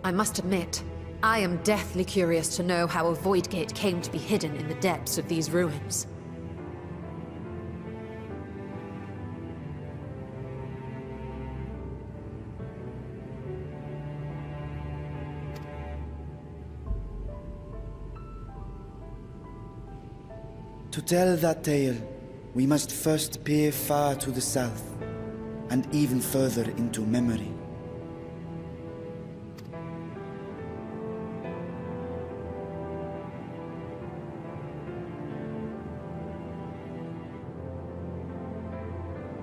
I must admit, I am deathly curious to know how a void gate came to be hidden in the depths of these ruins. To tell that tale, we must first peer far to the south, and even further into memory.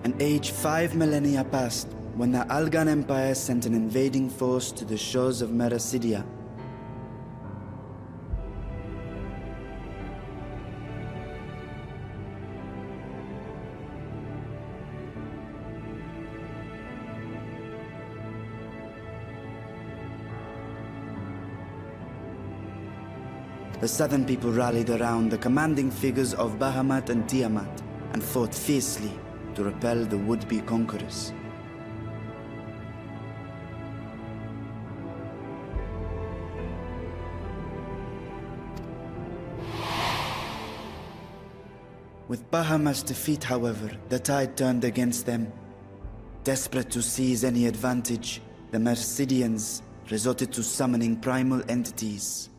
An age 5 millennia passed when the Algan Empire sent an invading force to the shores of Mericidia. The southern people rallied around the commanding figures of Bahamut and Tiamat and fought fiercely to repel the would-be conquerors. With Bahamut's defeat, however, the tide turned against them. Desperate to seize any advantage, the Mercidians resorted to summoning primal entities.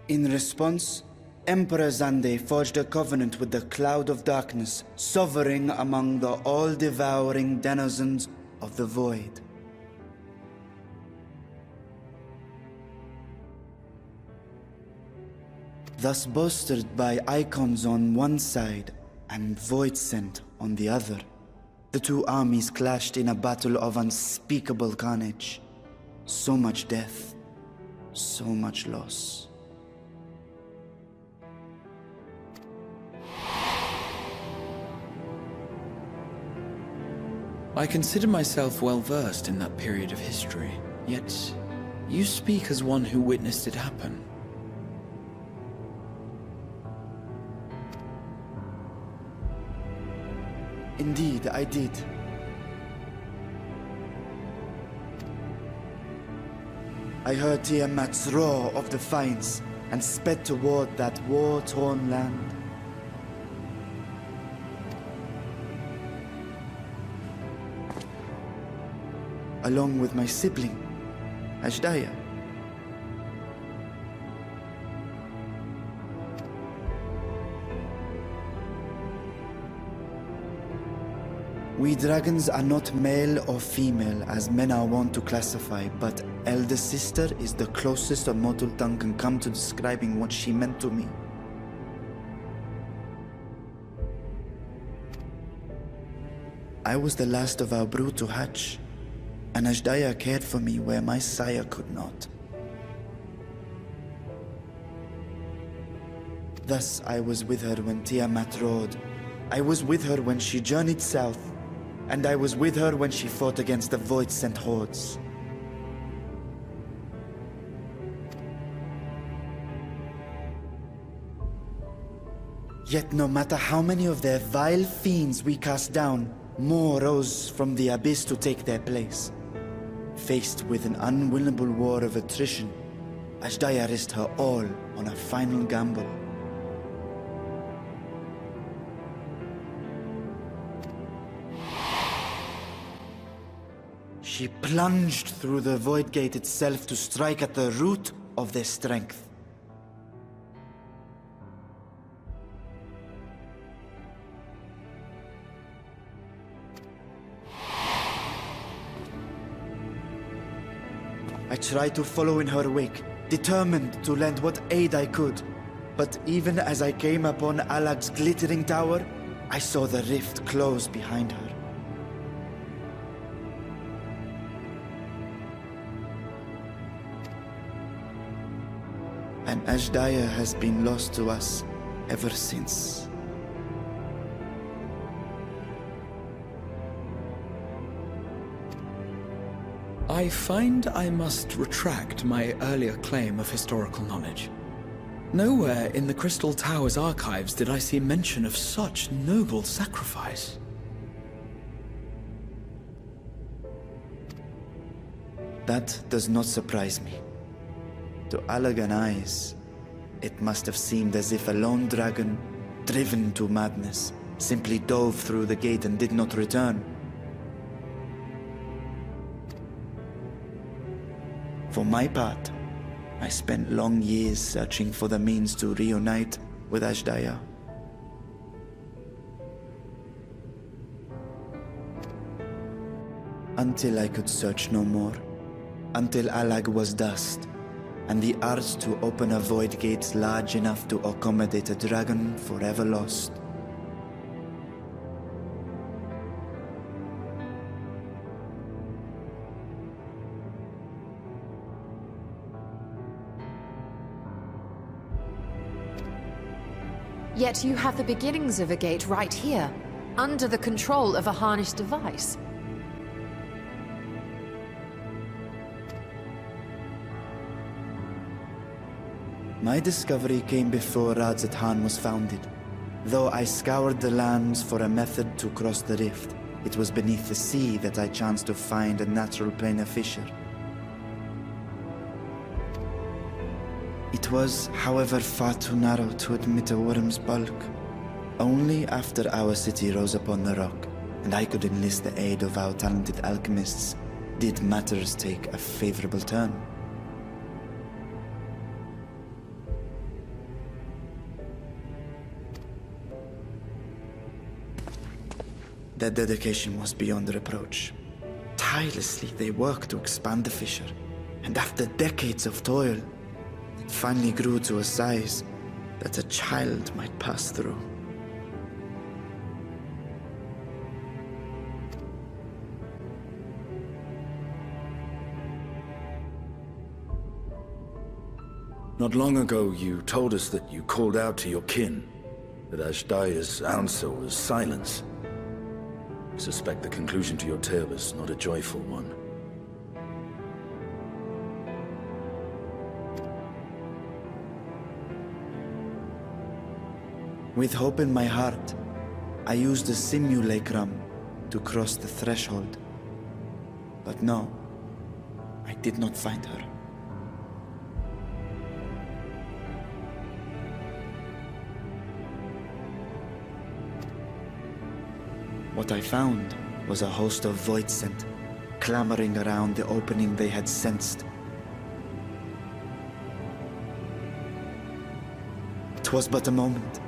In response, Emperor Zande forged a covenant with the Cloud of Darkness, sovereign among the all-devouring denizens of the Void. Thus bolstered by icons on one side and Void Scent on the other, the two armies clashed in a battle of unspeakable carnage. So much death, so much loss. I consider myself well versed in that period of history, yet you speak as one who witnessed it happen. Indeed, I did. I heard Tiamat's roar of defiance and sped toward that war-torn land. Along with my sibling, Ajdaya. We dragons are not male or female as men are wont to classify, but elder sister is the closest a mortal tongue can come to describing what she meant to me. I was the last of our brood to hatch, and Ajdaya cared for me where my sire could not. Thus I was with her when Tiamat roared. I was with her when she journeyed south, and I was with her when she fought against the Void-sent hordes. Yet no matter how many of their vile fiends we cast down, more rose from the abyss to take their place. Faced with an unwinnable war of attrition, Ajdaya risked her all on a final gamble. She plunged through the Void Gate itself to strike at the root of their strength. I tried to follow in her wake, determined to lend what aid I could. But even as I came upon Alag's glittering tower, I saw the rift close behind her. And Ajdaya has been lost to us ever since. I find I must retract my earlier claim of historical knowledge. Nowhere in the Crystal Tower's archives did I see mention of such noble sacrifice. That does not surprise me. To Allagan eyes, it must have seemed as if a lone dragon, driven to madness, simply dove through the gate and did not return. For my part, I spent long years searching for the means to reunite with Ashdaya. Until I could search no more. Until Allag was dust, and the arts to open a void gate large enough to accommodate a dragon forever lost. Yet you have the beginnings of a gate right here, under the control of a harnessed device. My discovery came before Radzat was founded. Though I scoured the lands for a method to cross the rift, it was beneath the sea that I chanced to find a natural planar fissure. It was, however, far too narrow to admit a worm's bulk. Only after our city rose upon the rock, and I could enlist the aid of our talented alchemists, did matters take a favorable turn. Their dedication was beyond reproach. Tirelessly they worked to expand the fissure, and after decades of toil, it finally grew to a size that a child might pass through. Not long ago, you told us that you called out to your kin, that Ashdaya's answer was silence. I suspect the conclusion to your tale is not a joyful one. With hope in my heart, I used the simulacrum to cross the threshold. But no, I did not find her. What I found was a host of void scent, clamoring around the opening they had sensed. 'Twas but a moment,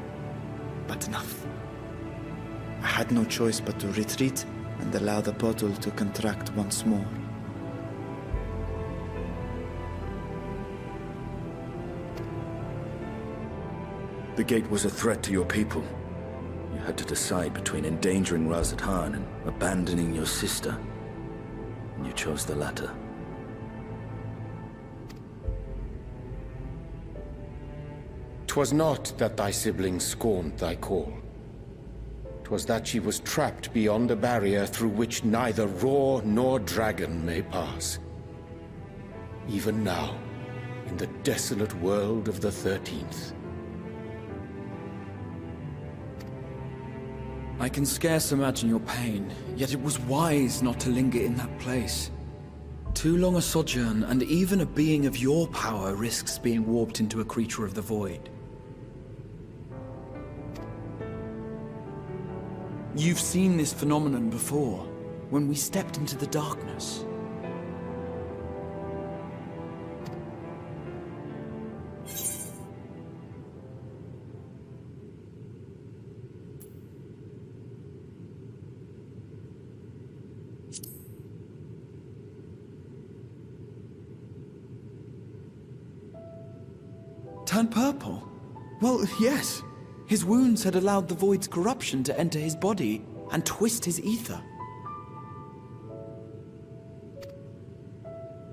but enough. I had no choice but to retreat and allow the portal to contract once more. The gate was a threat to your people. You had to decide between endangering Razathan and abandoning your sister. And you chose the latter. 'Twas not that thy siblings scorned thy call. 'Twas that she was trapped beyond a barrier through which neither roar nor dragon may pass. Even now, in the desolate world of the 13th. I can scarce imagine your pain, yet it was wise not to linger in that place. Too long a sojourn, and even a being of your power risks being warped into a creature of the void. You've seen this phenomenon before, when we stepped into the darkness. Turned purple? Well, yes. His wounds had allowed the void's corruption to enter his body and twist his ether.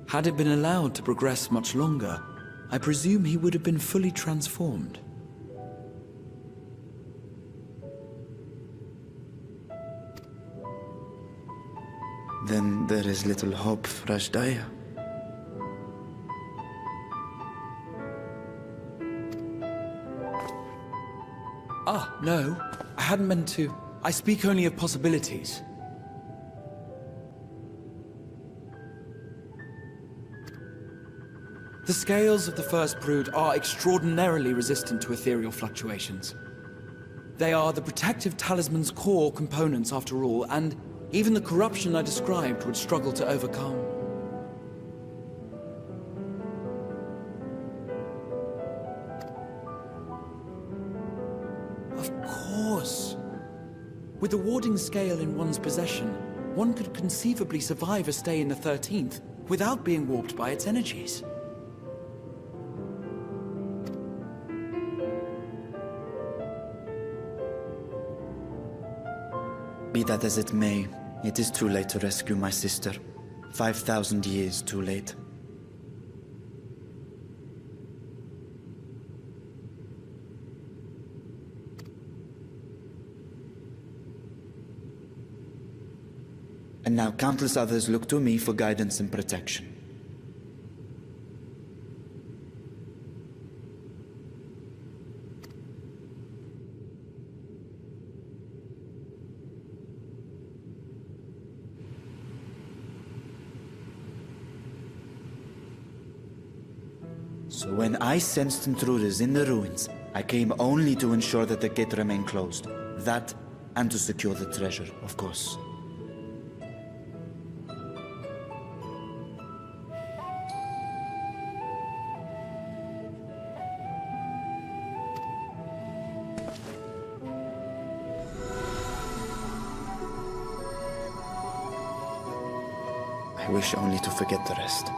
Had it been allowed to progress much longer, I presume he would have been fully transformed. Then there is little hope for Ashdaya. No, I hadn't meant to. I speak only of possibilities. The scales of the First Brood are extraordinarily resistant to ethereal fluctuations. They are the protective talisman's core components after all, and even the corruption I described would struggle to overcome. Of course. With the warding scale in one's possession, one could conceivably survive a stay in the 13th without being warped by its energies. Be that as it may, it is too late to rescue my sister. 5,000 years too late. And now countless others look to me for guidance and protection. So when I sensed intruders in the ruins, I came only to ensure that the gate remained closed. That, and to secure the treasure, of course. I wish only to forget the rest.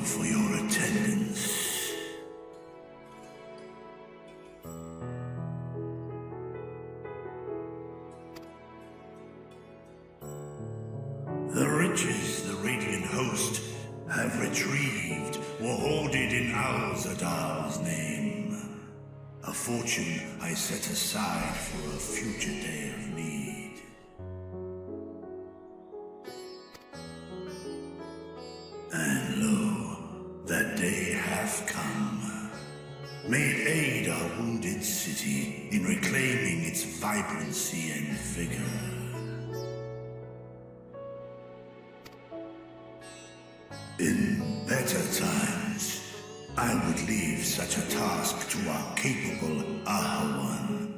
for your attendance. The riches the Radiant Host have retrieved were hoarded in Al-Zadar's name. A fortune I set aside for a future day of need. And lo, that day hath come. May it aid our wounded city in reclaiming its vibrancy and vigor. In better times, I would leave such a task to our capable Ahawan.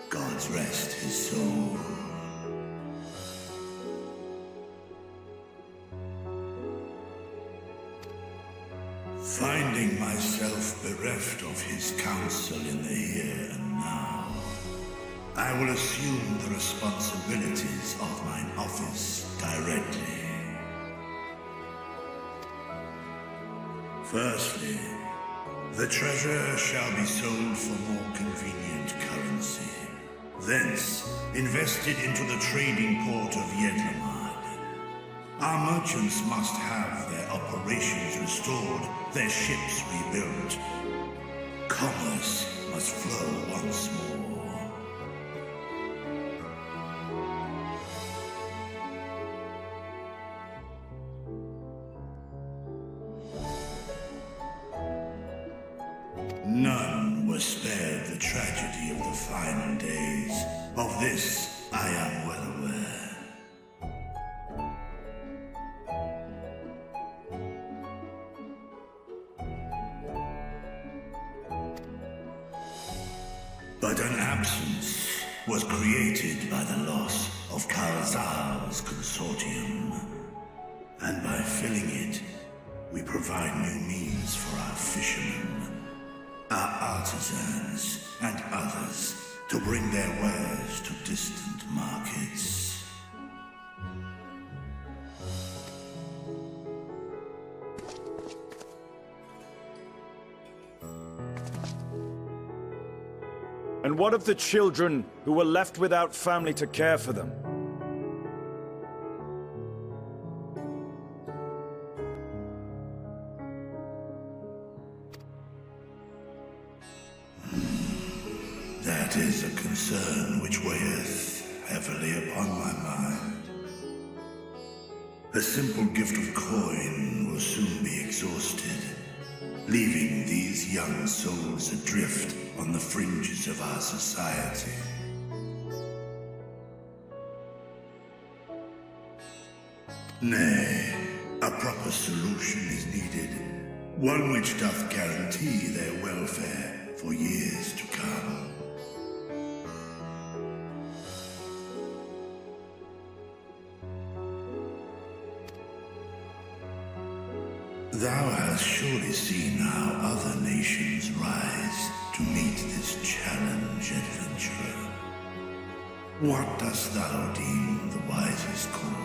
God's rest his soul. Finding myself bereft of his counsel in the here and now, I will assume the responsibilities of mine office directly. Firstly, the treasure shall be sold for more convenient currency. Thence, invested into the trading port of Yedlamad. Our merchants must have their operations restored, their ships rebuilt. Commerce must flow once more. None were spared the tragedy of the final days. Of this, I am well aware. But an absence was created by the loss of Kalzar's consortium. And by filling it, we provide new means for our fishermen, our artisans, and others to bring their wares to distant markets. And what of the children who were left without family to care for them? That is a concern which weigheth heavily upon my mind. A simple gift of coin will soon be exhausted, leaving these young souls adrift on the fringes of our society. Nay, a proper solution is needed, one which doth guarantee their welfare for years to come. Thou hast surely seen how other nations rise to meet this challenge, adventurer. What dost thou deem the wisest course?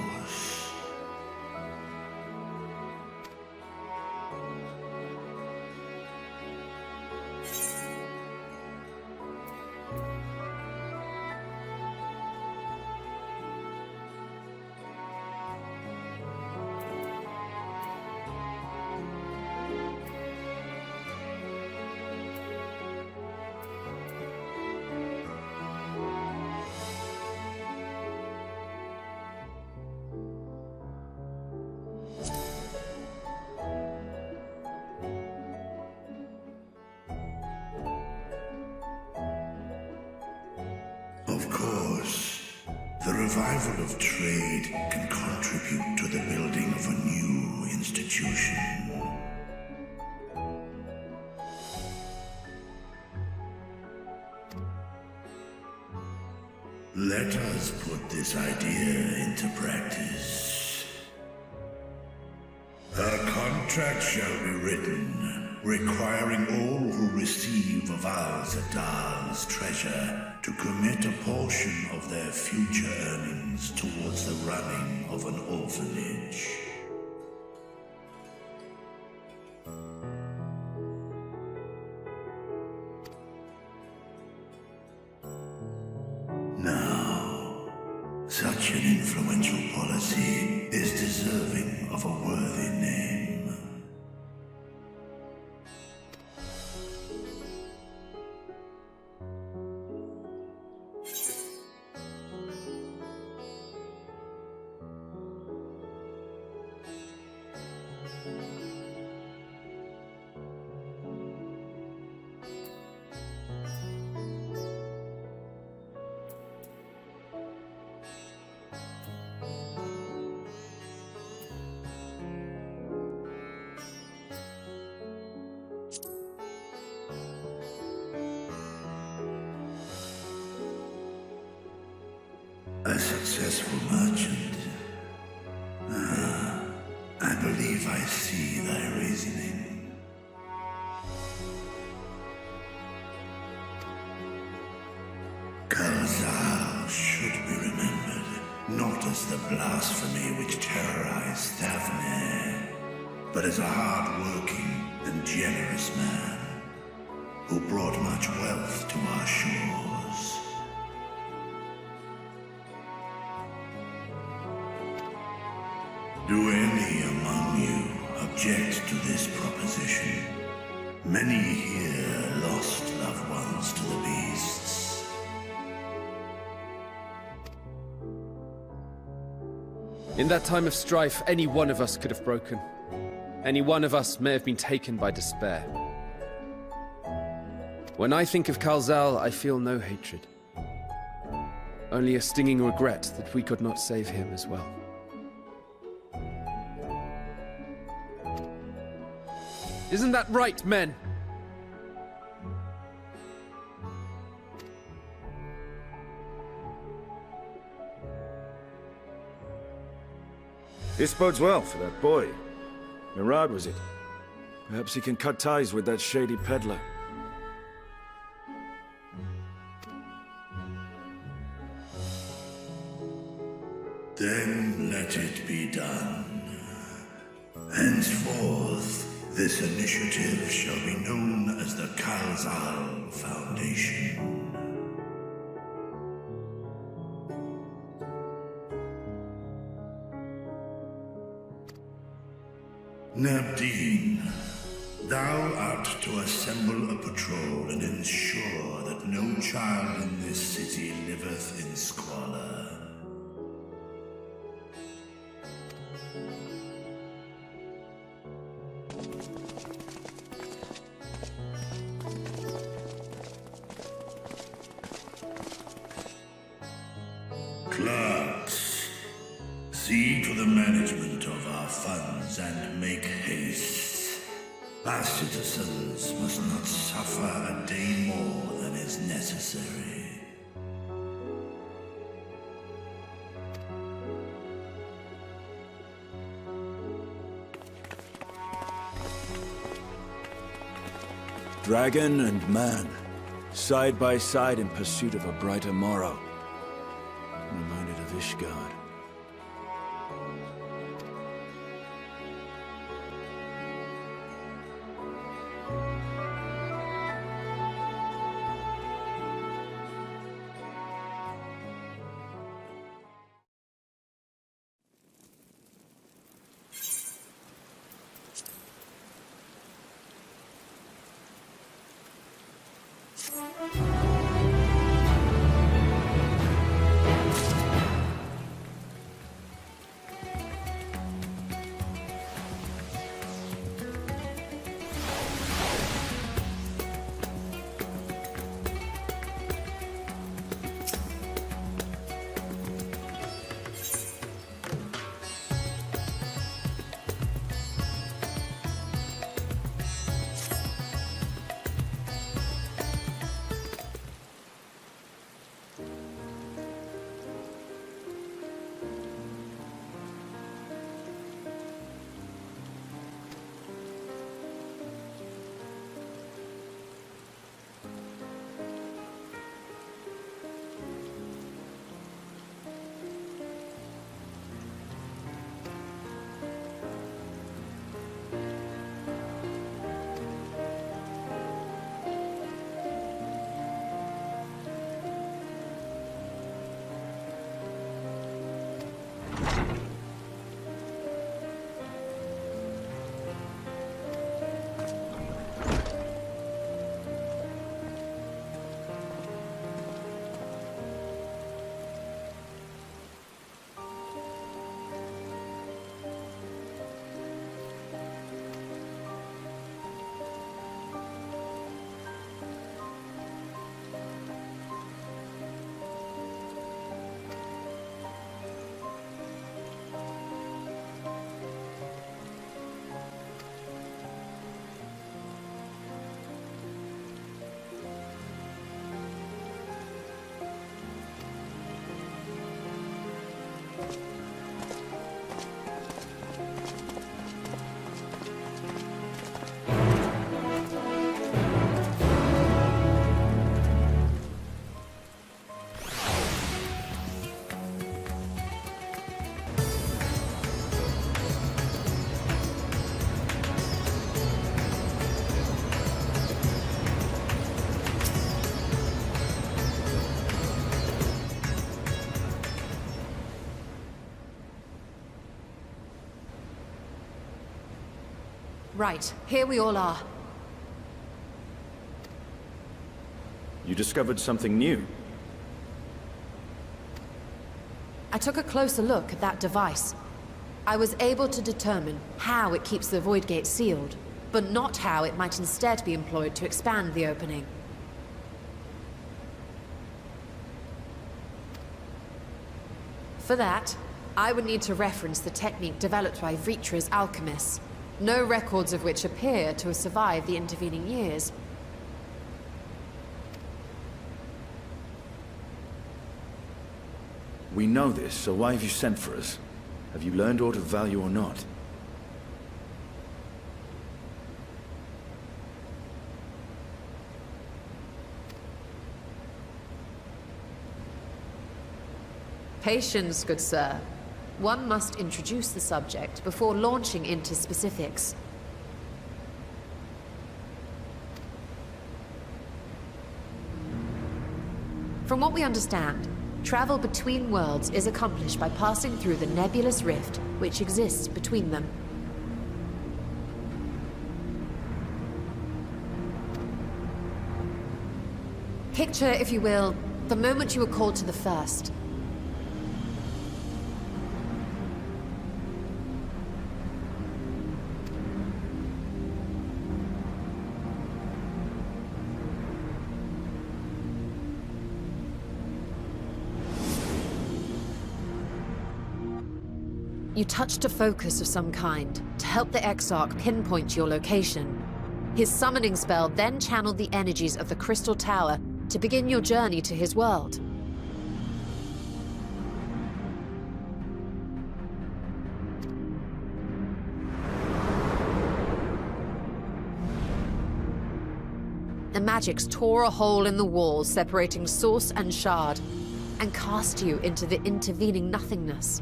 Of course, the revival of trade can contribute to the building of a new institution. Let us put this idea into practice. A contract shall be written, requiring all who receive of Al-Zadar's treasure to commit a portion of their future earnings towards the running of an orphanage. Such an influential policy is deserving of a worthy name. A successful merchant. I believe I see thy reasoning. Kalzal should be remembered, not as the blasphemy which terrorized Thavne, but as a hard-working and generous man who brought much wealth to our shores. Do any among you object to this proposition? Many here lost loved ones to the beasts. In that time of strife, any one of us could have broken. Any one of us may have been taken by despair. When I think of Kalzal, I feel no hatred. Only a stinging regret that we could not save him as well. Isn't that right, men? This bodes well for that boy. Mirad, was it? Perhaps he can cut ties with that shady peddler. Then let it be done. Henceforth, this initiative shall be known as the Kalzal Foundation. Nabdeen, thou art to assemble a patrol and ensure that no child in this city liveth in squalor. Clerks, see to the management of our funds and make haste. Our citizens must not suffer a day more than is necessary. Dragon and man, side by side in pursuit of a brighter morrow. I'm reminded of Ishgard. Right, here we all are. You discovered something new. I took a closer look at that device. I was able to determine how it keeps the Void Gate sealed, but not how it might instead be employed to expand the opening. For that, I would need to reference the technique developed by Vritra's alchemists, no records of which appear to have survived the intervening years. We know this, so why have you sent for us? Have you learned aught of value or not? Patience, good sir. One must introduce the subject before launching into specifics. From what we understand, travel between worlds is accomplished by passing through the nebulous rift which exists between them. Picture, if you will, the moment you were called to the first. You touched a focus of some kind to help the Exarch pinpoint your location. His summoning spell then channeled the energies of the Crystal Tower to begin your journey to his world. The magics tore a hole in the wall separating source and shard, and cast you into the intervening nothingness.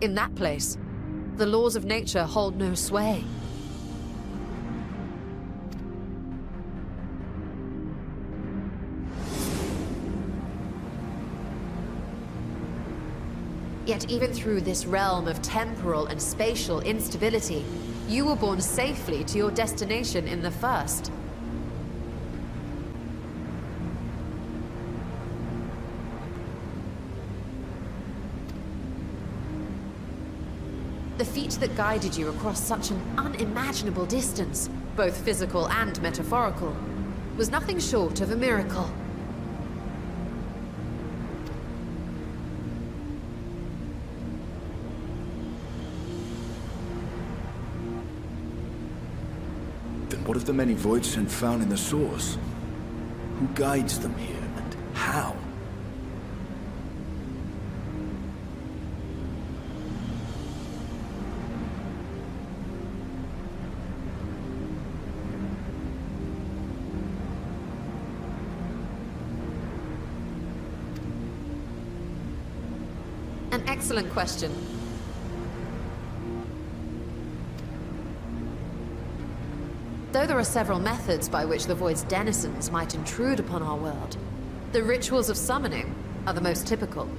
In that place, the laws of nature hold no sway. Yet even through this realm of temporal and spatial instability, you were borne safely to your destination in the first. The feat that guided you across such an unimaginable distance, both physical and metaphorical, was nothing short of a miracle. Then what of the many voids sent found in the source? Who guides them here, and how? An excellent question. Though there are several methods by which the Void's denizens might intrude upon our world, the rituals of summoning are the most typical.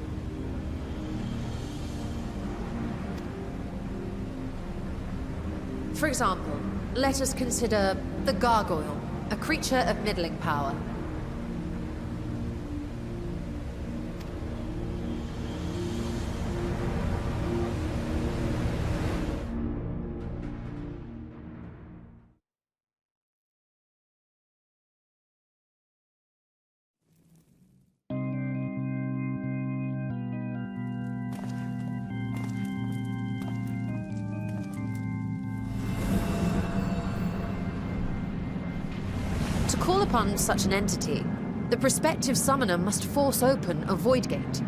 For example, let us consider the Gargoyle, a creature of middling power. To call upon such an entity, the prospective summoner must force open a void gate.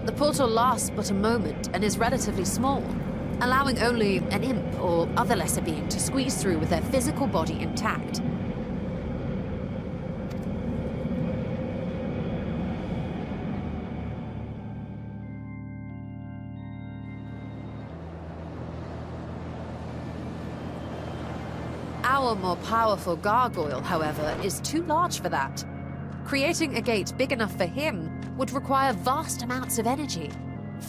The portal lasts but a moment and is relatively small, allowing only an imp or other lesser being to squeeze through with their physical body intact. Our more powerful gargoyle, however, is too large for that. Creating a gate big enough for him would require vast amounts of energy,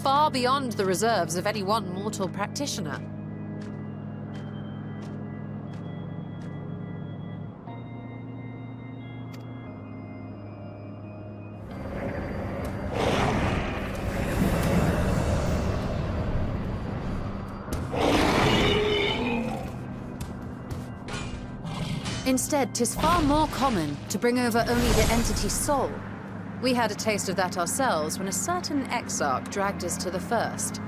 far beyond the reserves of any one mortal practitioner. Instead, 'tis far more common to bring over only the entity's soul. We had a taste of that ourselves when a certain exarch dragged us to the first.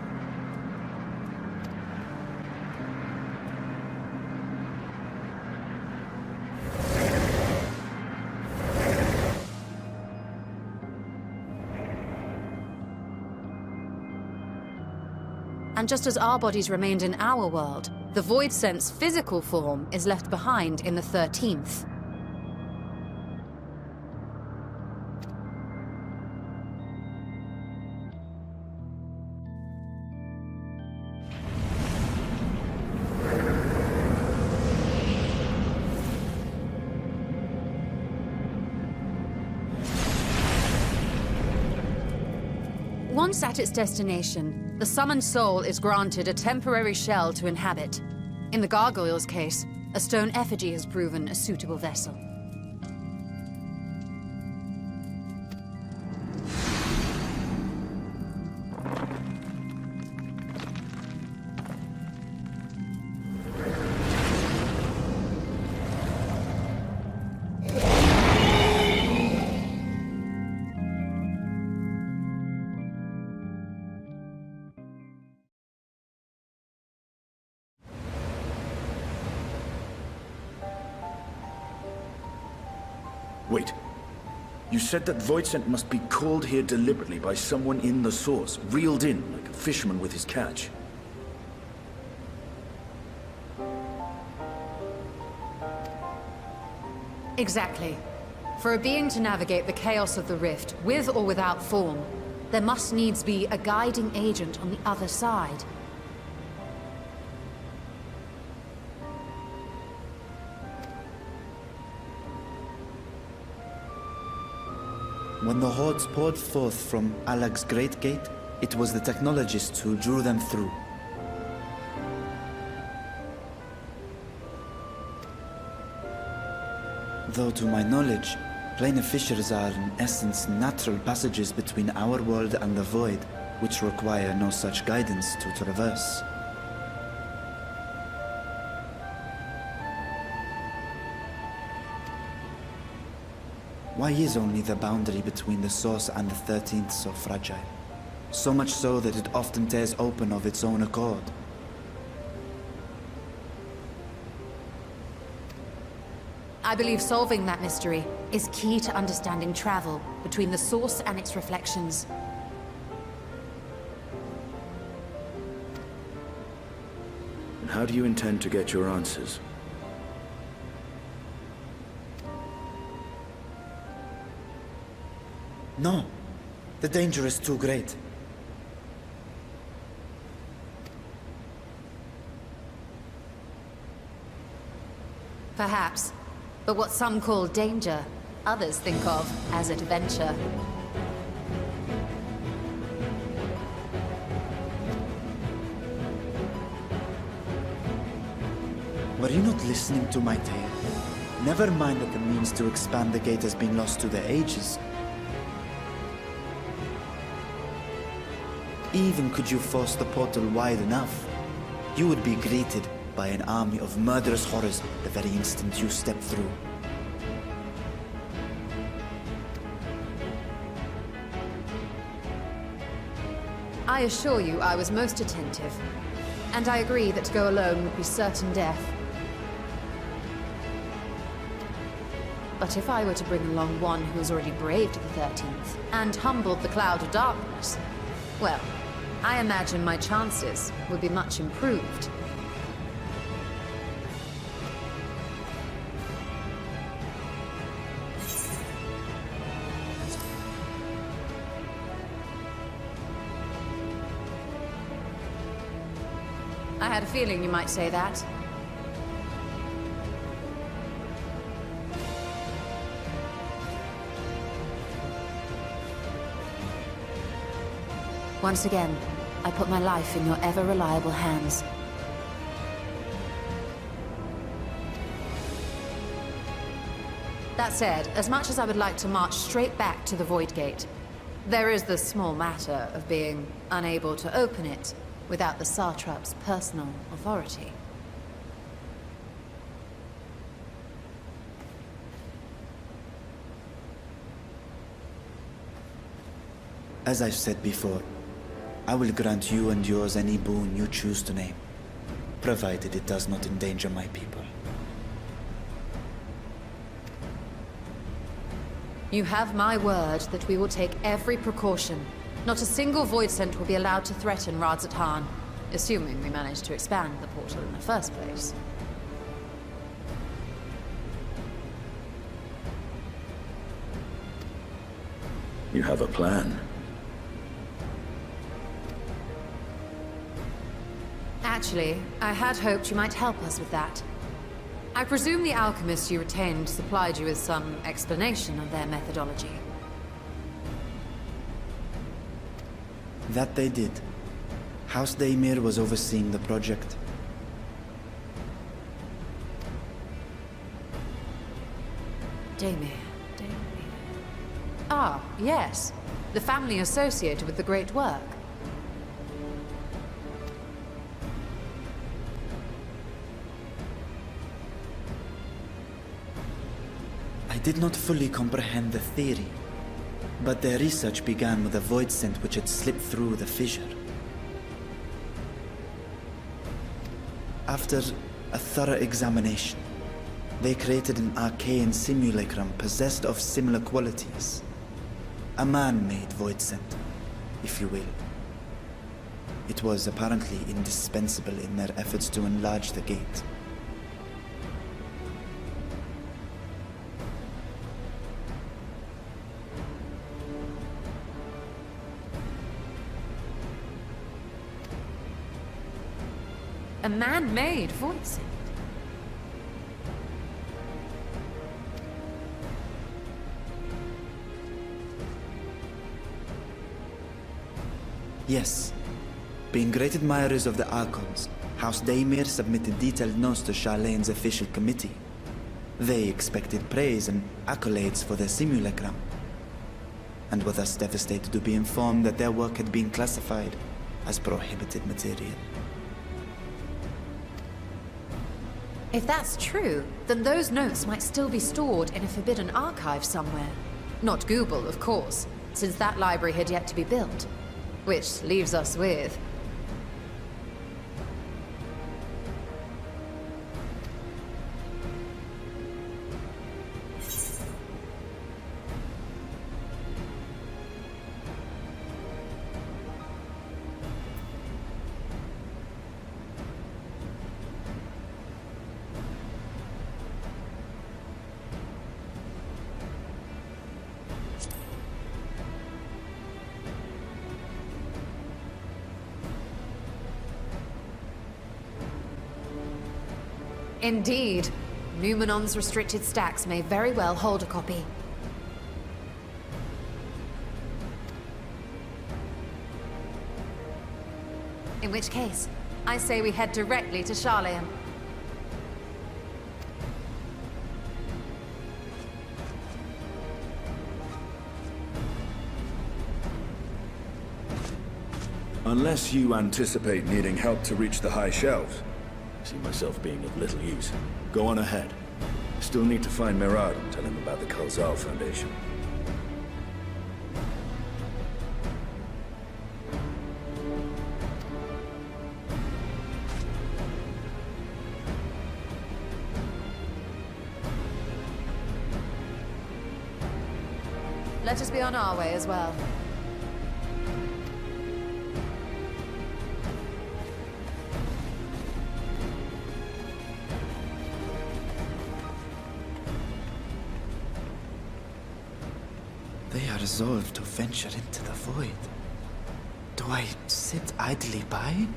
And just as our bodies remained in our world, the Void Sense physical form is left behind in the 13th. Once at its destination, the summoned soul is granted a temporary shell to inhabit. In the gargoyle's case, a stone effigy has proven a suitable vessel. Wait. You said that Voidsent must be called here deliberately by someone in the source, reeled in like a fisherman with his catch. Exactly. For a being to navigate the chaos of the rift, with or without form, there must needs be a guiding agent on the other side. When the hordes poured forth from Alag's Great Gate, it was the technologists who drew them through. Though to my knowledge, planar fissures are in essence natural passages between our world and the void, which require no such guidance to traverse. Why is only the boundary between the source and the 13th so fragile? So much so that it often tears open of its own accord. I believe solving that mystery is key to understanding travel between the source and its reflections. And how do you intend to get your answers? No, the danger is too great. Perhaps. But what some call danger, others think of as adventure. Were you not listening to my tale? Never mind that the means to expand the gate has been lost to the ages. Even could you force the portal wide enough, you would be greeted by an army of murderous horrors the very instant you step through. I assure you I was most attentive, and I agree that to go alone would be certain death. But if I were to bring along one who has already braved the 13th, and humbled the cloud of darkness, well, I imagine my chances would be much improved. I had a feeling you might say that. Once again, I put my life in your ever-reliable hands. That said, as much as I would like to march straight back to the Void Gate, there is the small matter of being unable to open it without the Satrap's personal authority. As I've said before, I will grant you and yours any boon you choose to name, provided it does not endanger my people. You have my word that we will take every precaution. Not a single Voidsent will be allowed to threaten Radzat-Han, assuming we manage to expand the portal in the first place. You have a plan. Actually, I had hoped you might help us with that. I presume the alchemists you retained supplied you with some explanation of their methodology. That they did. House Daimir was overseeing the project. Daimir. Ah, yes. The family associated with the great work. I did not fully comprehend the theory, but their research began with a Voidsent which had slipped through the fissure. After a thorough examination, they created an arcane simulacrum possessed of similar qualities. A man-made Voidsent, if you will. It was apparently indispensable in their efforts to enlarge the gate. A man-made Voidsent? Yes. Being great admirers of the Archons, House Daimir submitted detailed notes to Charlene's official committee. They expected praise and accolades for their simulacrum, and were thus devastated to be informed that their work had been classified as prohibited material. If that's true, then those notes might still be stored in a forbidden archive somewhere. Not Google, of course, since that library had yet to be built. Which leaves us with... Indeed. Numenon's restricted stacks may very well hold a copy. In which case, I say we head directly to Charlene. Unless you anticipate needing help to reach the high shelves, I see myself being of little use. Go on ahead. Still need to find Mirad and tell him about the Khalzal Foundation. Let us be on our way as well. They are resolved to venture into the void. Do I sit idly by?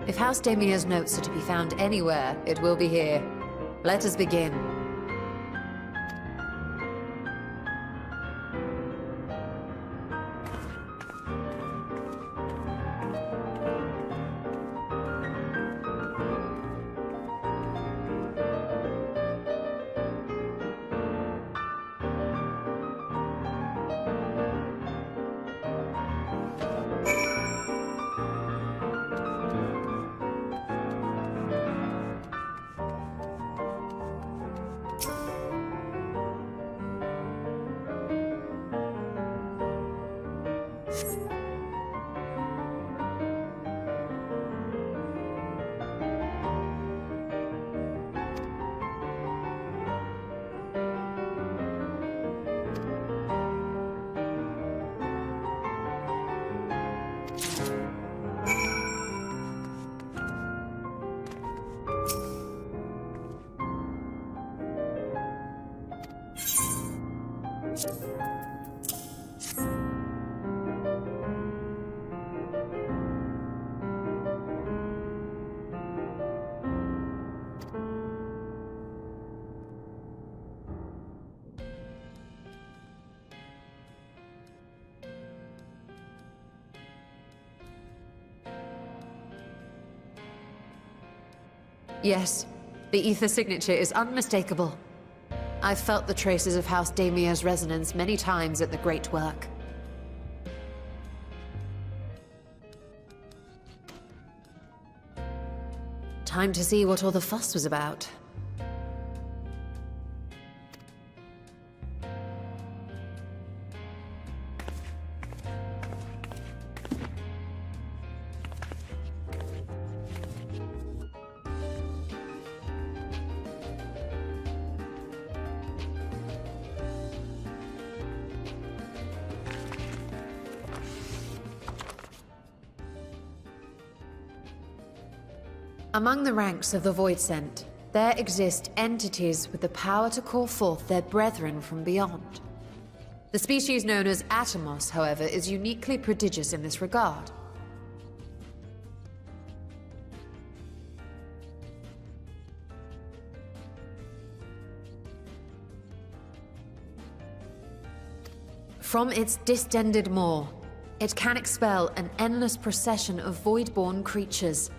If House Damia's notes are to be found anywhere, it will be here. Let us begin. Yes, the ether signature is unmistakable. I've felt the traces of House Damia's resonance many times at the Great Work. Time to see what all the fuss was about. Among the ranks of the Voidsent, there exist entities with the power to call forth their brethren from beyond. The species known as Atomos, however, is uniquely prodigious in this regard. From its distended maw, it can expel an endless procession of void-born creatures.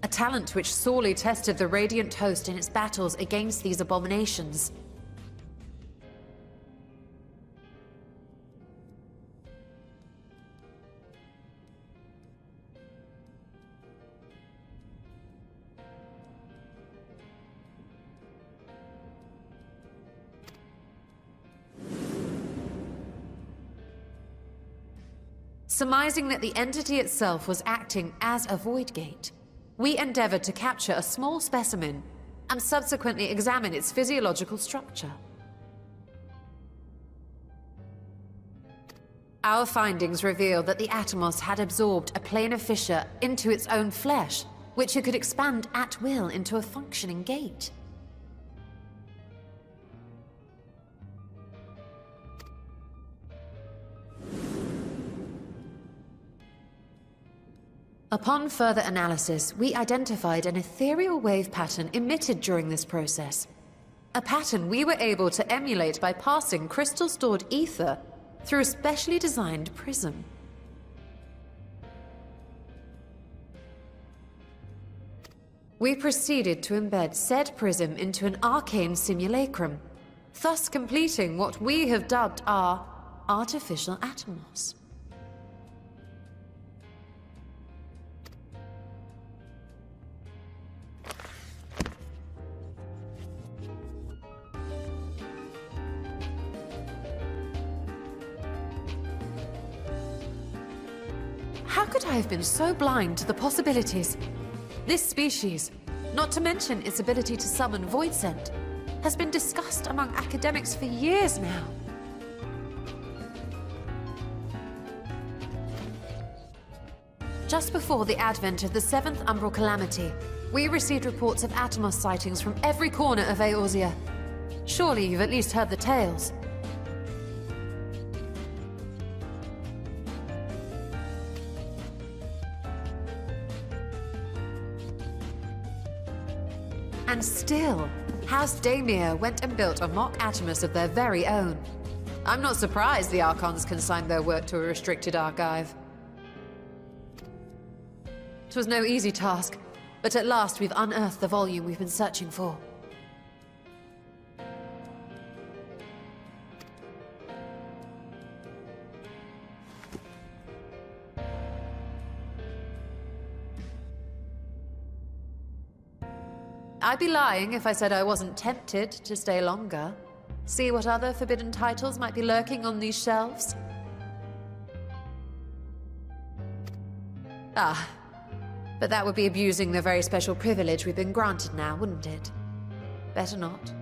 A talent which sorely tested the Radiant host in its battles against these abominations. Surmising that the entity itself was acting as a void gate, we endeavored to capture a small specimen and subsequently examine its physiological structure. Our findings reveal that the Atomos had absorbed a planar fissure into its own flesh, which it could expand at will into a functioning gate. Upon further analysis, we identified an ethereal wave pattern emitted during this process. A pattern we were able to emulate by passing crystal-stored ether through a specially designed prism. We proceeded to embed said prism into an arcane simulacrum, thus completing what we have dubbed our artificial Atomos. How could I have been so blind to the possibilities? This species, not to mention its ability to summon Voidsent, has been discussed among academics for years now. Just before the advent of the 7th Umbral Calamity, we received reports of Atomos sightings from every corner of Eorzea. Surely you've at least heard the tales. And still, House Daimir went and built a mock Atomus of their very own. I'm not surprised the Archons consigned their work to a restricted archive. It was no easy task, but at last we've unearthed the volume we've been searching for. I'd be lying if I said I wasn't tempted to stay longer. See what other forbidden titles might be lurking on these shelves. Ah, but that would be abusing the very special privilege we've been granted now, wouldn't it? Better not.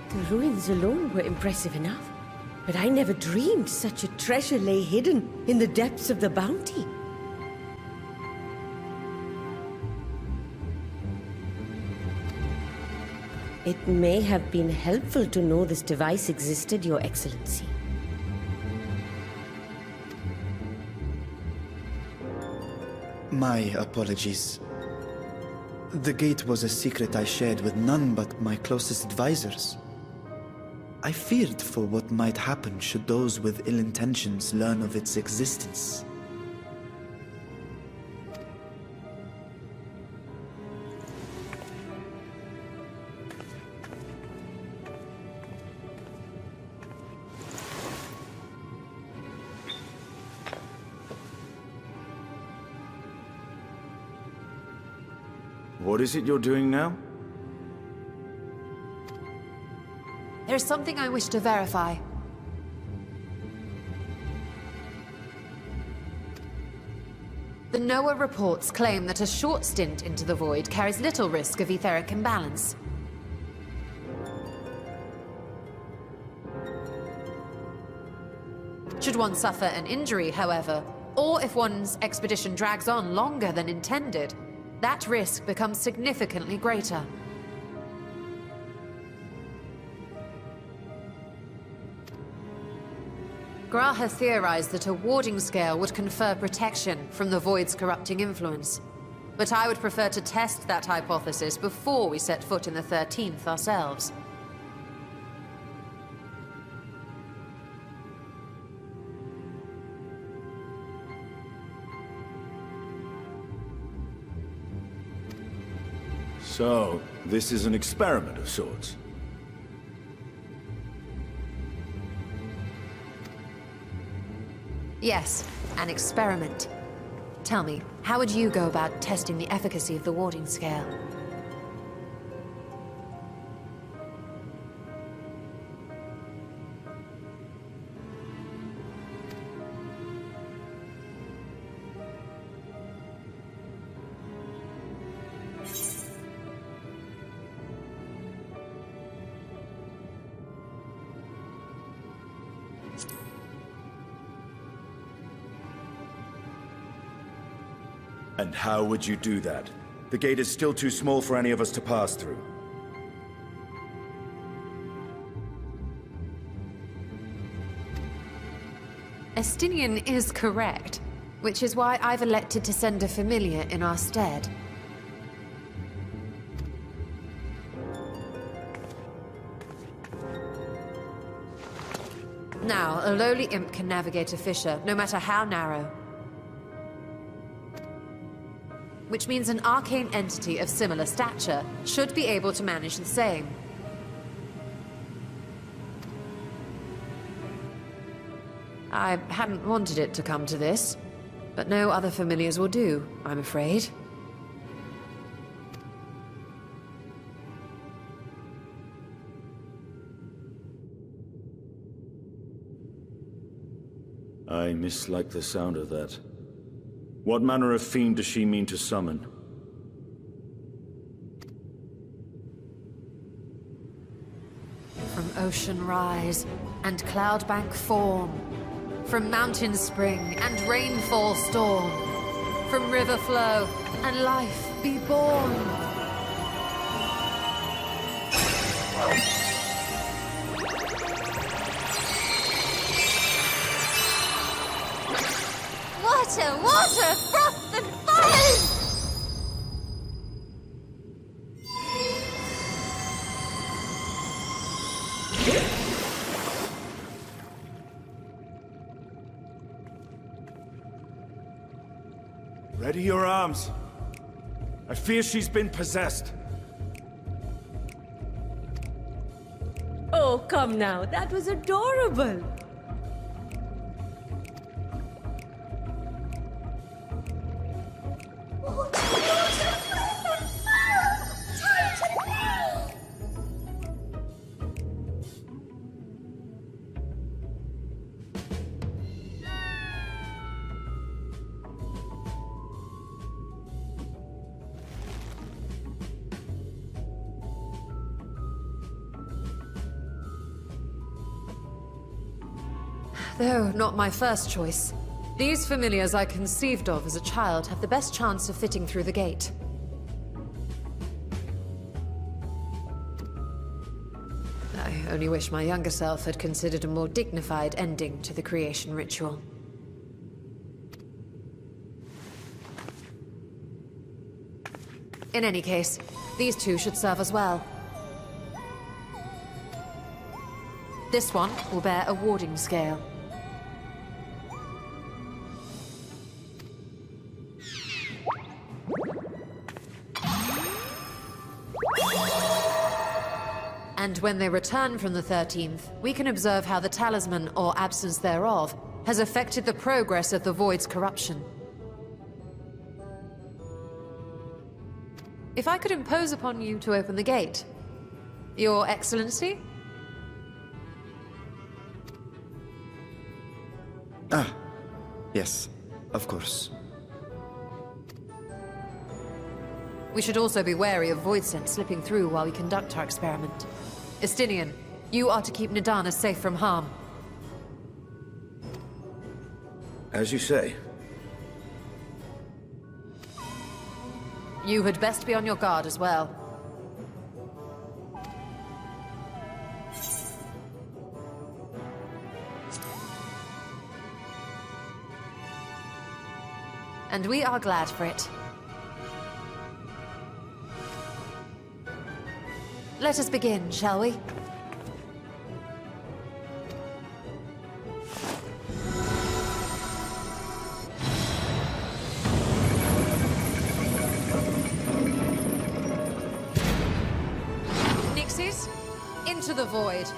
The ruins alone were impressive enough, but I never dreamed such a treasure lay hidden in the depths of the bounty. It may have been helpful to know this device existed, Your Excellency. My apologies. The gate was a secret I shared with none but my closest advisors. I feared for what might happen should those with ill intentions learn of its existence. What is it you're doing now? There's something I wish to verify. The NOAA reports claim that a short stint into the void carries little risk of etheric imbalance. Should one suffer an injury, however, or if one's expedition drags on longer than intended, that risk becomes significantly greater. Graha theorized that a warding scale would confer protection from the Void's corrupting influence. But I would prefer to test that hypothesis before we set foot in the 13th ourselves. So, this is an experiment of sorts. Yes, an experiment. Tell me, how would you go about testing the efficacy of the warding scale? And how would you do that? The gate is still too small for any of us to pass through. Estinian is correct, which is why I've elected to send a familiar in our stead. Now, a lowly imp can navigate a fissure, no matter how narrow. Which means an arcane entity of similar stature should be able to manage the same. I hadn't wanted it to come to this, but no other familiars will do, I'm afraid. I mislike the sound of that. What manner of fiend does she mean to summon? From ocean rise and cloudbank form, from mountain spring and rainfall storm, from river flow and life be born. Water, water, froth and foam! Ready your arms. I fear she's been possessed. Oh, come now. That was adorable. Though not my first choice, these familiars I conceived of as a child have the best chance of fitting through the gate. I only wish my younger self had considered a more dignified ending to the creation ritual. In any case, these two should serve us well. This one will bear a warding scale. And when they return from the 13th, we can observe how the talisman, or absence thereof, has affected the progress of the Void's corruption. If I could impose upon you to open the gate, Your Excellency? Ah, yes, of course. We should also be wary of void scent slipping through while we conduct our experiment. Estinian, you are to keep Nadana safe from harm. As you say. You had best be on your guard as well. And we are glad for it. Let us begin, shall we? Nixies, into the void.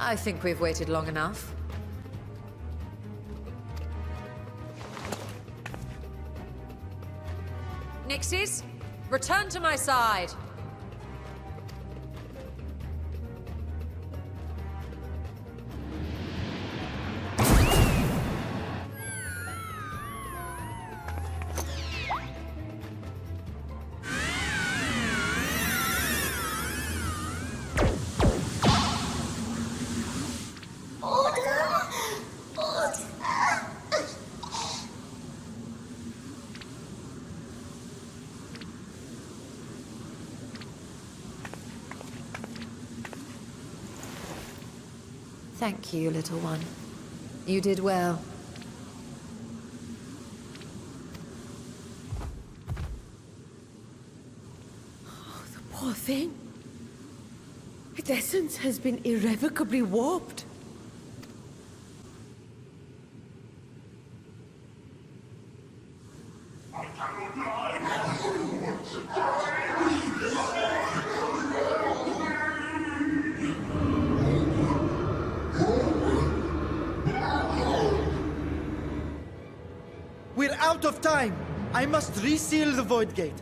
I think we've waited long enough. Nixies, return to my side! Thank you, little one. You did well. Oh, the poor thing. Its essence has been irrevocably warped. We're out of time! I must reseal the Void Gate.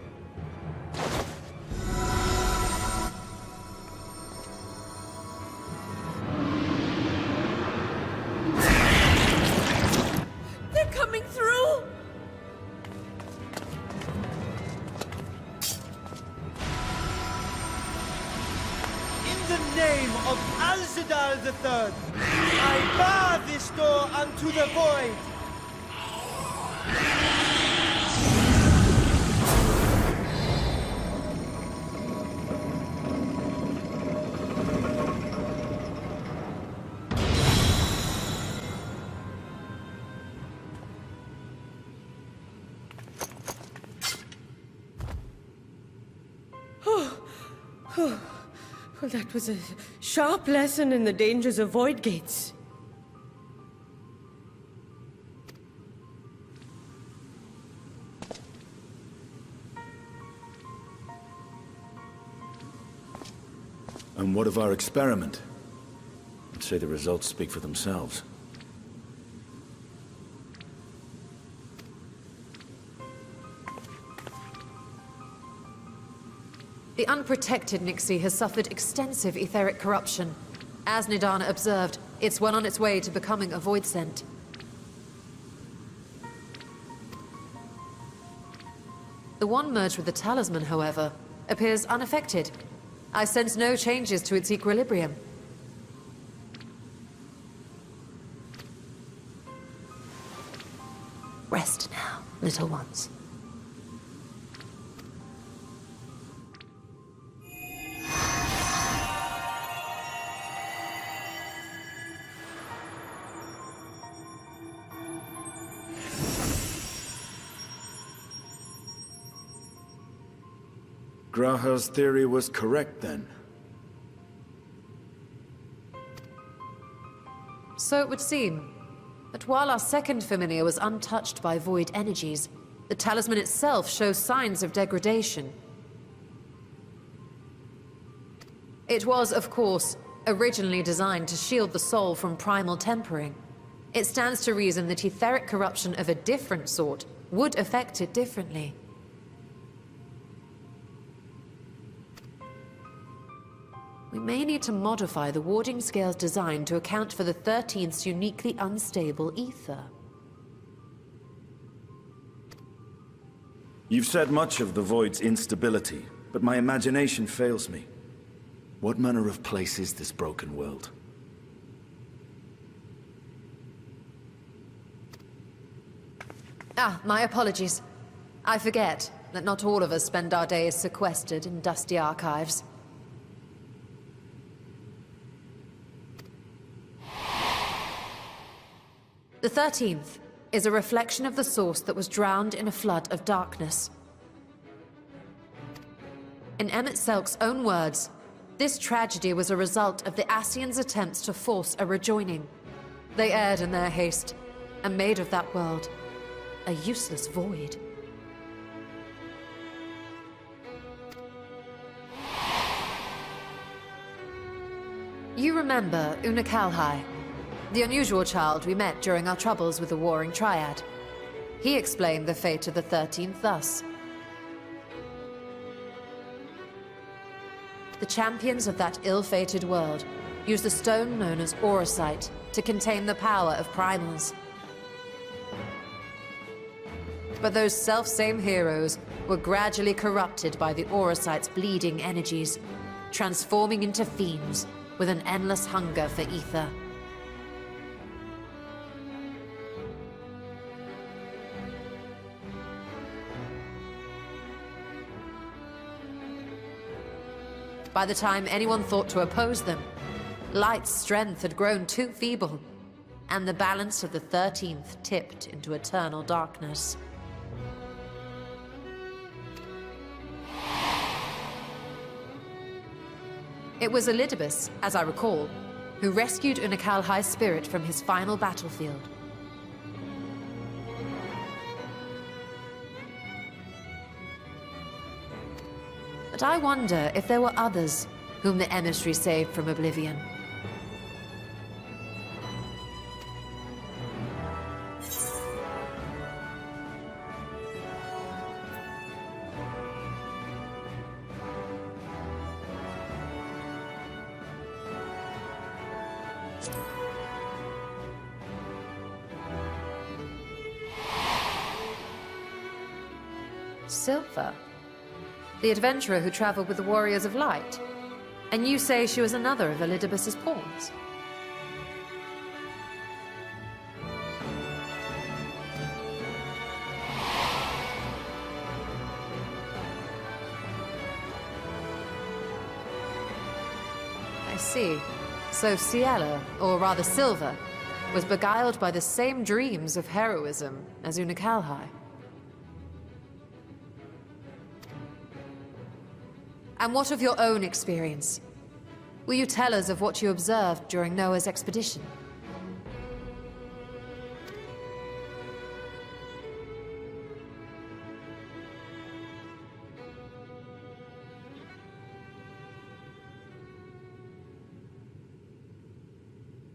They're coming through! In the name of Alzadal III, I bar this door unto the Void! Well, that was a sharp lesson in the dangers of void gates. And what of our experiment? I'd say the results speak for themselves. The unprotected Nixie has suffered extensive etheric corruption. As Nidana observed, it's well on its way to becoming a void scent. The one merged with the talisman, however, appears unaffected. I sense no changes to its equilibrium. Rest now, little ones. Graha's theory was correct, then. So it would seem. But while our second familiar was untouched by void energies, the talisman itself shows signs of degradation. It was, of course, originally designed to shield the soul from primal tempering. It stands to reason that etheric corruption of a different sort would affect it differently. We may need to modify the warding scale's design to account for the 13th's uniquely unstable ether. You've said much of the Void's instability, but my imagination fails me. What manner of place is this broken world? Ah, my apologies. I forget that not all of us spend our days sequestered in dusty archives. The 13th is a reflection of the source that was drowned in a flood of darkness. In Emmett Selk's own words, this tragedy was a result of the Ascians' attempts to force a rejoining. They erred in their haste, and made of that world a useless void. You remember Unakalhai, the unusual child we met during our troubles with the Warring Triad. He explained the fate of the 13th thus. The champions of that ill-fated world used the stone known as Auracite to contain the power of primals. But those self-same heroes were gradually corrupted by the Auracite's bleeding energies, transforming into fiends with an endless hunger for ether. By the time anyone thought to oppose them, Light's strength had grown too feeble, and the balance of the 13th tipped into eternal darkness. It was Elidibus, as I recall, who rescued Unakalhai's spirit from his final battlefield. But I wonder if there were others whom the emissary saved from oblivion. Silva, the adventurer who traveled with the Warriors of Light. And you say she was another of Elidibus's pawns? I see. So Ciela, or rather Silva, was beguiled by the same dreams of heroism as Unakalhai. And what of your own experience? Will you tell us of what you observed during Noah's expedition?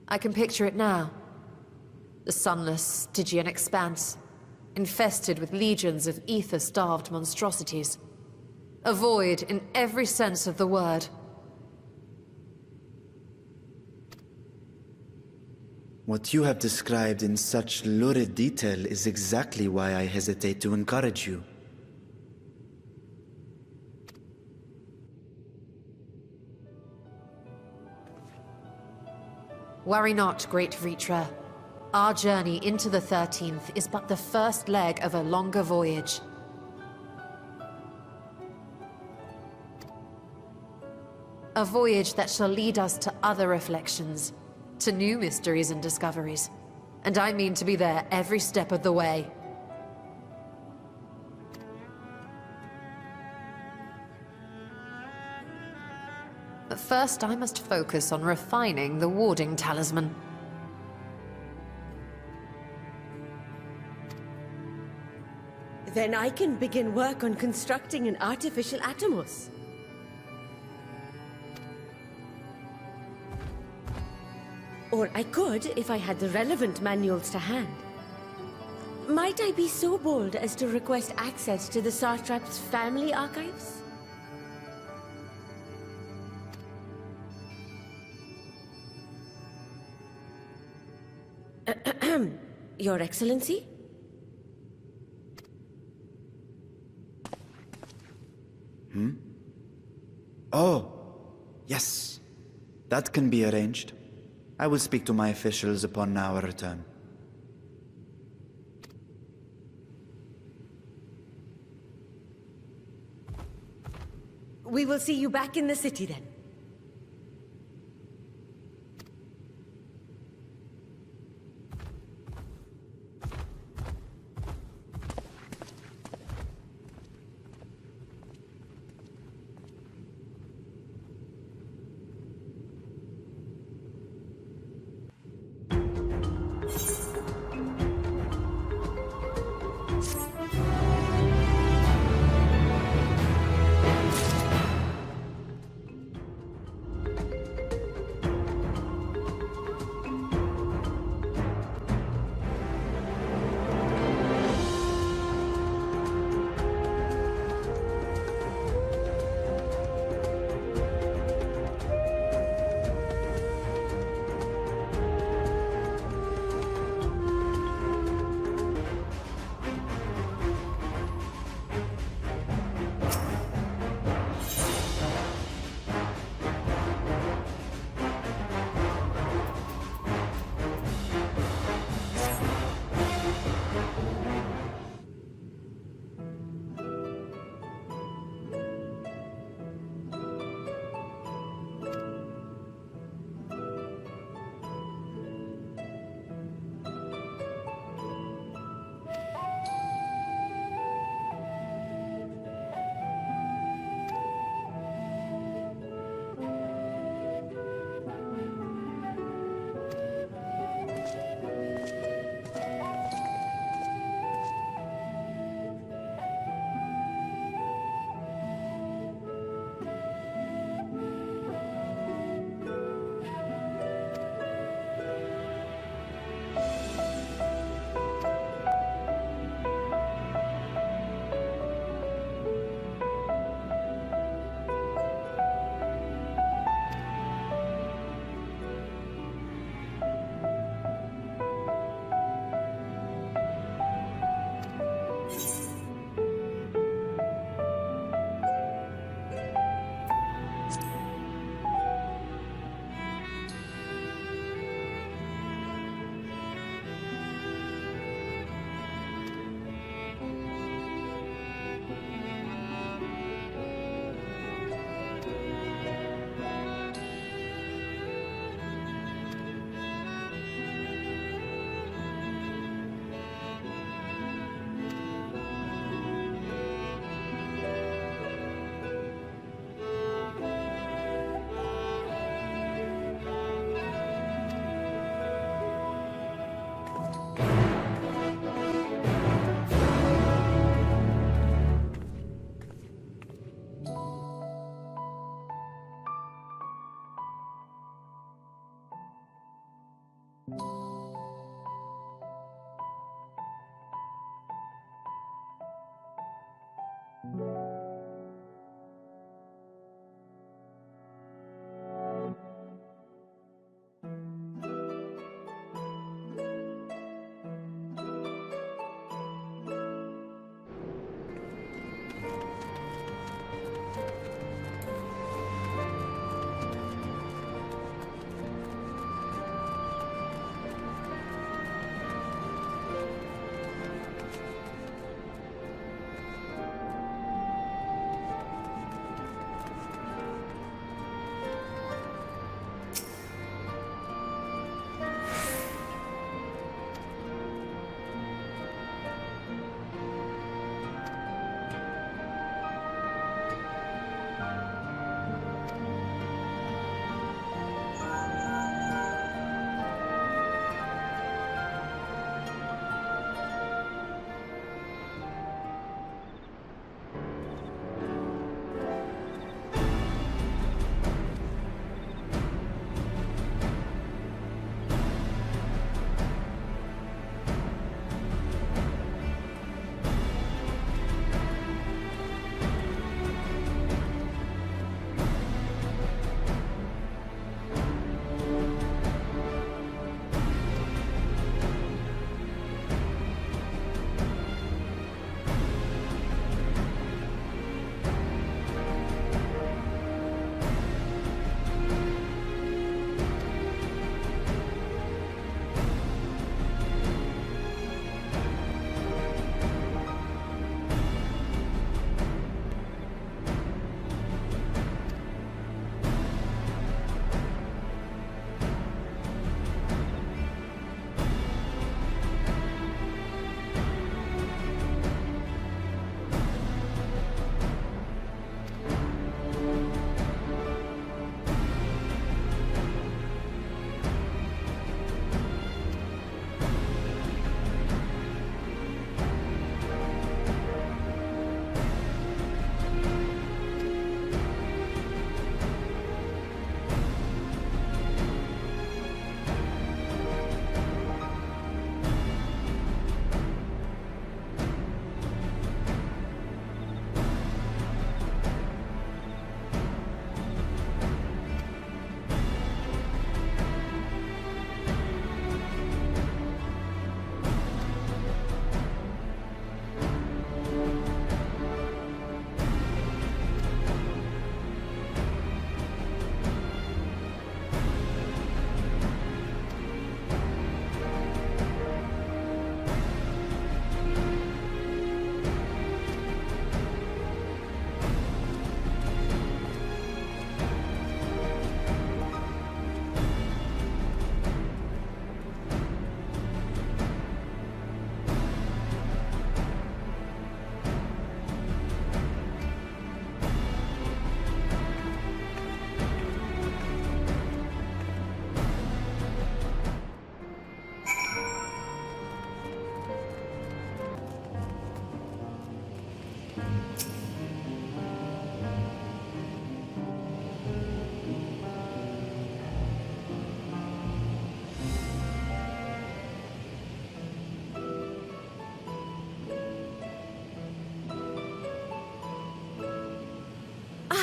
I can picture it now. The sunless, Stygian expanse, infested with legions of ether-starved monstrosities. A void in every sense of the word. What you have described in such lurid detail is exactly why I hesitate to encourage you. Worry not, great Vritra. Our journey into the 13th is but the first leg of a longer voyage. A voyage that shall lead us to other reflections, to new mysteries and discoveries. And I mean to be there every step of the way. But first I must focus on refining the warding talisman. Then I can begin work on constructing an artificial Atomos. Or I could, if I had the relevant manuals to hand. Might I be so bold as to request access to the Satrap's family archives? Your Excellency? Oh, yes. That can be arranged. I will speak to my officials upon our return. We will see you back in the city then.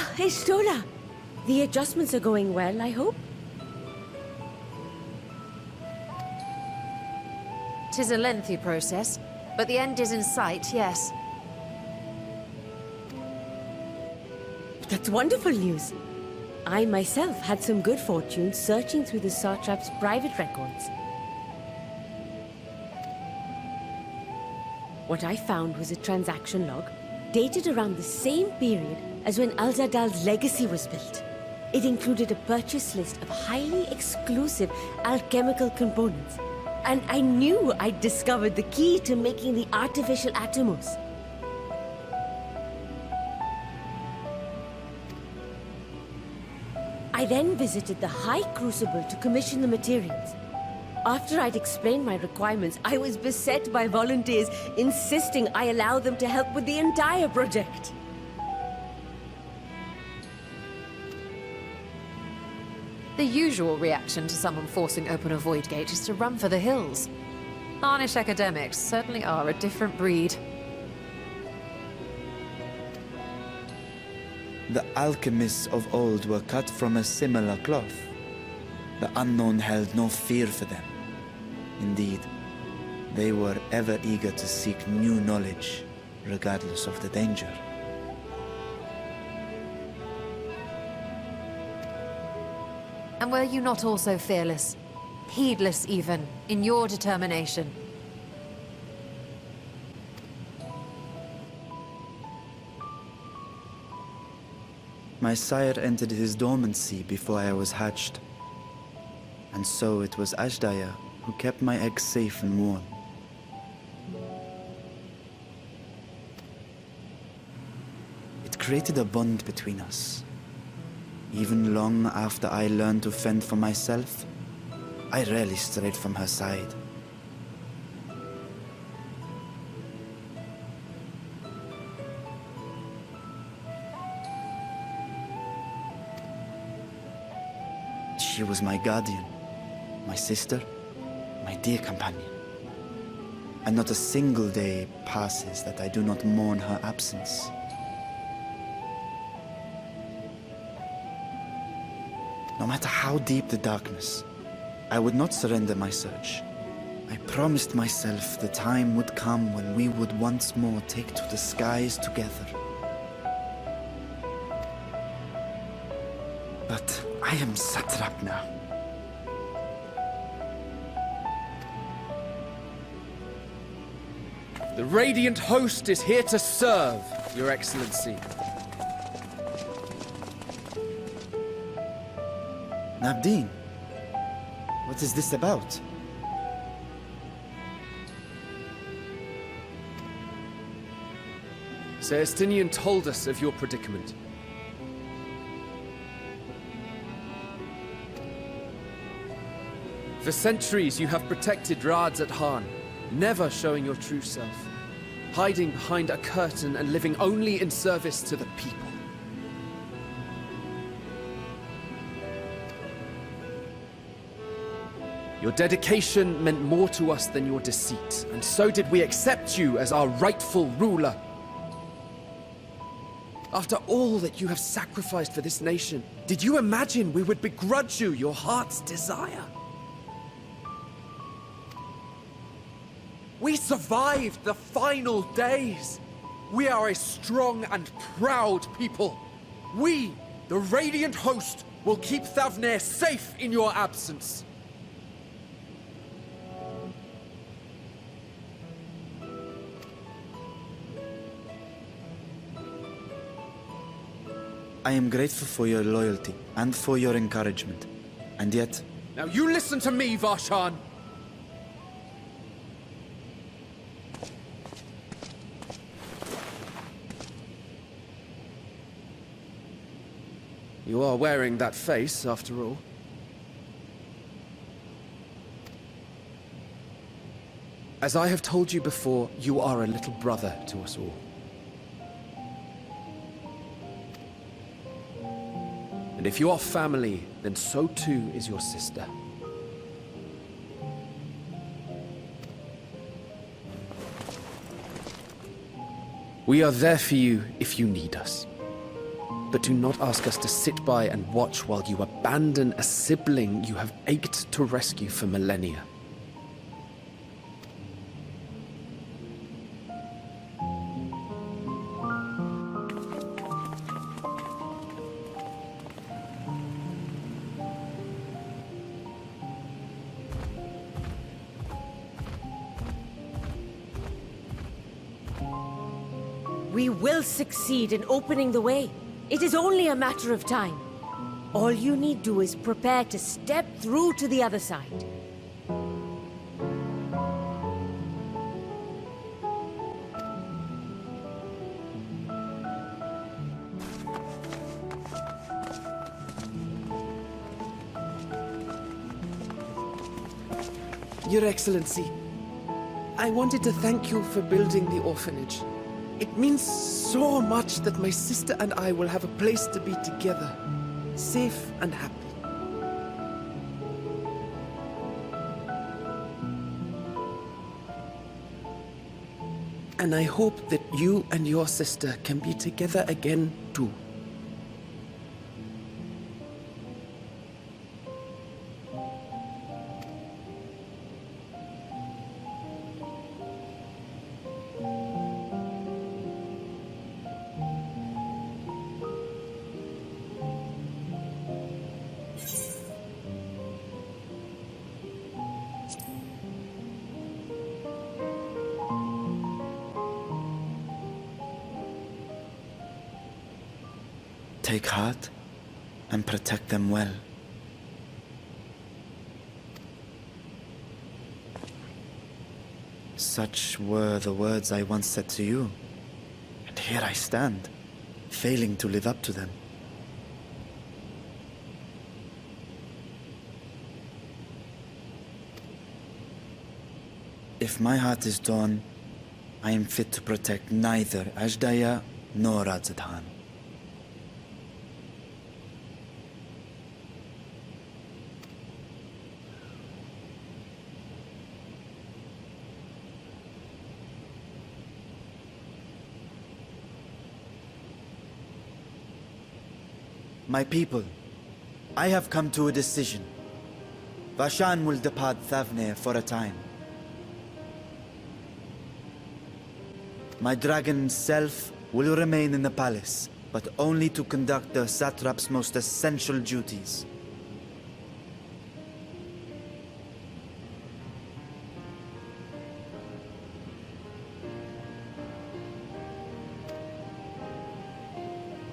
Ah, Estola! The adjustments are going well, I hope? 'Tis a lengthy process, but the end is in sight, yes. That's wonderful news. I myself had some good fortune searching through the Satrap's private records. What I found was a transaction log dated around the same period as when Al-Zadal's legacy was built. It included a purchase list of highly exclusive alchemical components, and I knew I'd discovered the key to making the artificial atomos. I then visited the High Crucible to commission the materials. After I'd explained my requirements, I was beset by volunteers insisting I allow them to help with the entire project. The usual reaction to someone forcing open a void gate is to run for the hills. Harnish academics certainly are a different breed. The alchemists of old were cut from a similar cloth. The unknown held no fear for them. Indeed, they were ever eager to seek new knowledge, regardless of the danger. And were you not also fearless, heedless even, in your determination? My sire entered his dormancy before I was hatched. And so it was Ashdaya who kept my eggs safe and warm. It created a bond between us. Even long after I learned to fend for myself, I rarely strayed from her side. She was my guardian, my sister, my dear companion. And not a single day passes that I do not mourn her absence. No matter how deep the darkness, I would not surrender my search. I promised myself the time would come when we would once more take to the skies together. But I am Satrap now. The Radiant Host is here to serve, Your Excellency. Nabdeen, what is this about? Celestinian told us of your predicament. For centuries you have protected Rads at Han, never showing your true self, hiding behind a curtain and living only in service to the people. Your dedication meant more to us than your deceit, and so did we accept you as our rightful ruler. After all that you have sacrificed for this nation, did you imagine we would begrudge you your heart's desire? We survived the final days. We are a strong and proud people. We, the Radiant Host, will keep Thavnair safe in your absence. I am grateful for your loyalty and for your encouragement. And yet... Now you listen to me, Varshan! You are wearing that face, after all. As I have told you before, you are a little brother to us all. And if you are family, then so too is your sister. We are there for you if you need us. but do not ask us to sit by and watch while you abandon a sibling you have ached to rescue for millennia. We will succeed in opening the way. It is only a matter of time. All you need do is prepare to step through to the other side. Your Excellency, I wanted to thank you for building the orphanage. It means so much that my sister and I will have a place to be together, safe and happy. And I hope that you and your sister can be together again, too. Take heart and protect them well. Such were the words I once said to you, and here I stand, failing to live up to them. If my heart is torn, I am fit to protect neither Ajdaya nor Radzadhan. My people, I have come to a decision. Vashan will depart Thavnir for a time. My dragon self will remain in the palace, but only to conduct the Satrap's most essential duties.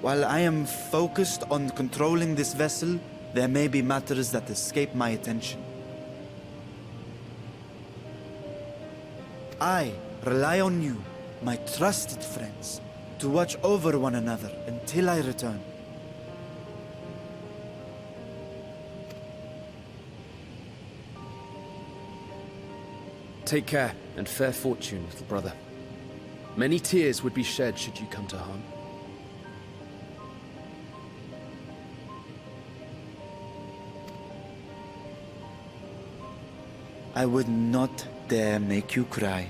While I am focused on controlling this vessel, there may be matters that escape my attention. I rely on you, my trusted friends, to watch over one another until I return. Take care and fair fortune, little brother. Many tears would be shed should you come to harm. I would not dare make you cry.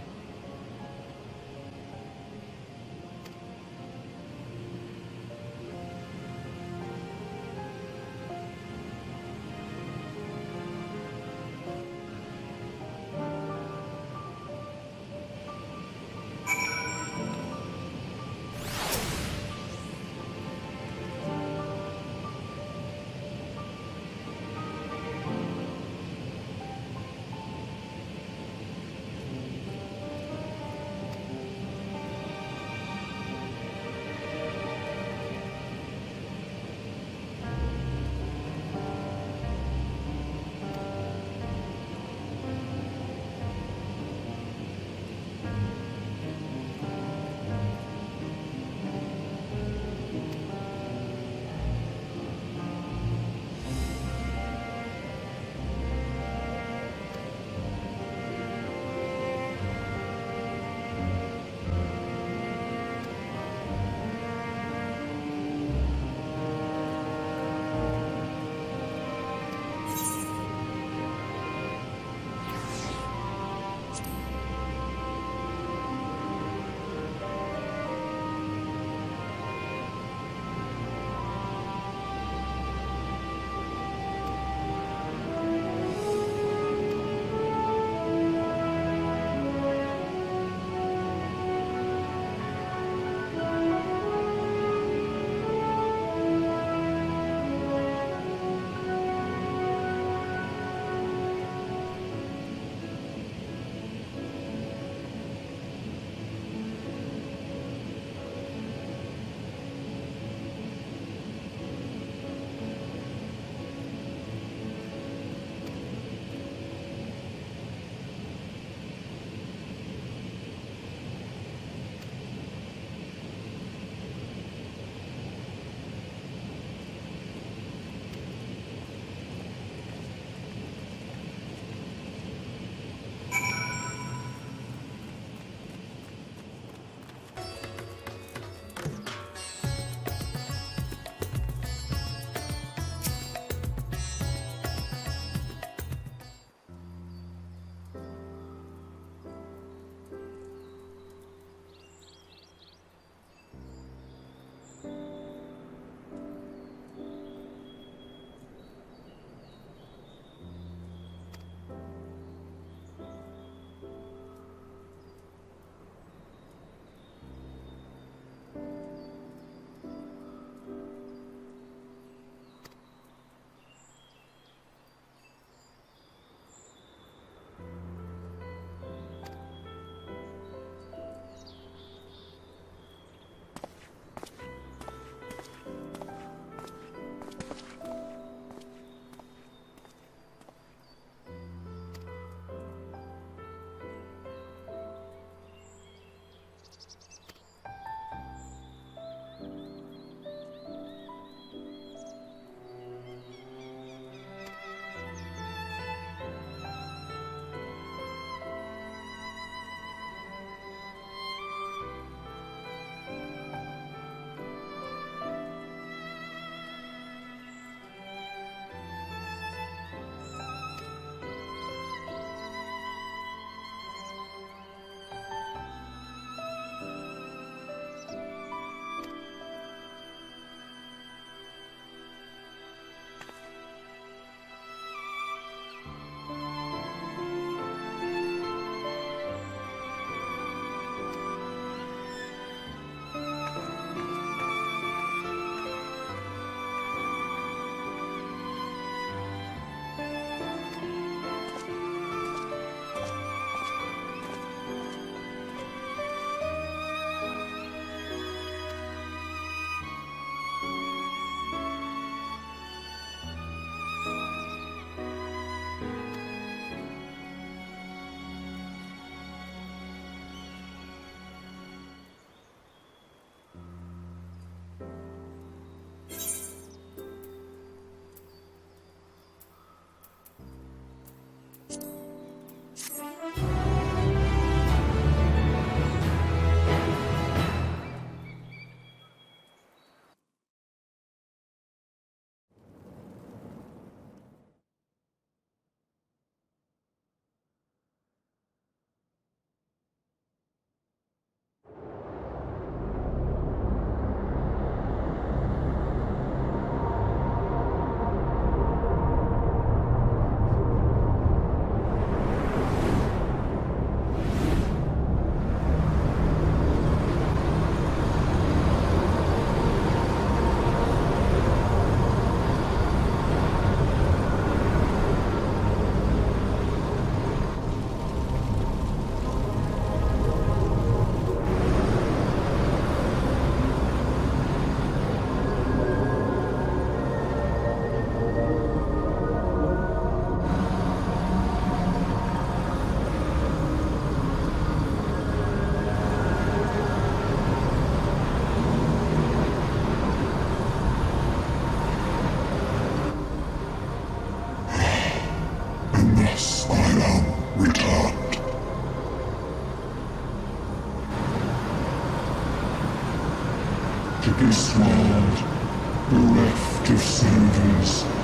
This world, bereft of saviors,